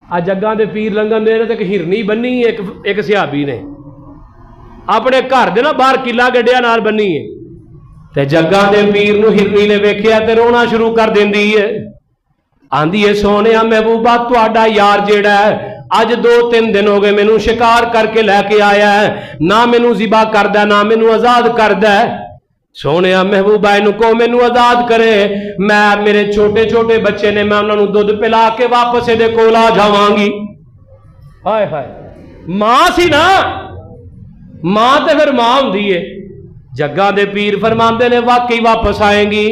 आ जग्गां दे पीर लंघन दे ते एक हिरनी बन्नी एक सिहाबी ने अपने घर दे ना बाहर किला गड्डिया नाल बन्नी है ते जग्गां दे पीर नूं हिरनी ने वेखिया ते रोना शुरू कर देंदी है। आंदी है सोनिया महबूबा तुहाडा यार जेड़ा है अज 2-3 दिन हो गए मैनू शिकार करके लैके आया है, ना मैनू जिबा करदा ना मैनू आजाद करदा है। सोने महबूबा इनू को मैनू आजाद करे, मैं मेरे छोटे छोटे बच्चे ने मैं उन्होंने दुध पिला के वापस ये कोल आ जावांगी। हाय हाय मां सी ना, मां तो फिर मां हुंदी है। जग्गां दे पीर फरमांदे ने वाकई वापस आएंगी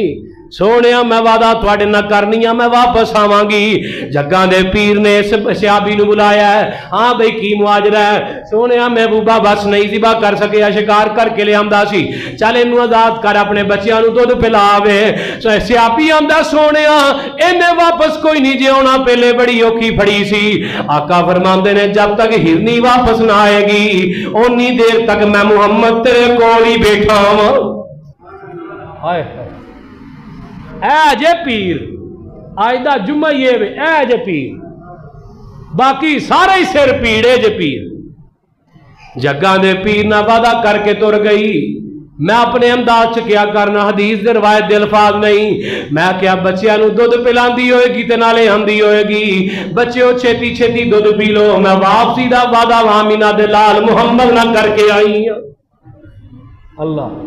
सोने मैं वादा तुहाडे नाल करनी आ, मैं वापस आवांगी। जग्गां दे पीर ने इस सिहाबी नूं बुलाया है, हाँ बई की मुआजरा है? सोने महबूबा बस नहीं जिबा कर सकिया, शिकार करके लिआंदा सी, चल इनू आजाद कर, अपने बच्चों नूं दुध पिलावे। सिहाबी आंदा सोने इन्हें वापस कोई नहीं जे आउणा, पहले बड़ी औखी फड़ी सी। आका फरमांदे ने जब तक हिरनी वापस ना आएगी उन्नी देर तक मैं मुहम्मद तेरे कोल ही बैठा वां। हाय ऐ जे पीर अज दा जुम्मा ही है, ऐ जे पीर, बाकी सारे ही सिर पीड़े जे पीर। जग्गां दे पीर ना वादा करके तुर गई। मैं अपने अंदाज च क्या करना, हदीस दे रवायत दे अल्फाज नहीं, मैं क्या बच्चों नूं दुध पिलांदी होएगी ते नाले आंदी होएगी, बच्चों छेती छेती दुध पी लो, मैं वापसी दा वादा वामिना दे लाल मुहम्मद ना करके आई हां। अल्लाह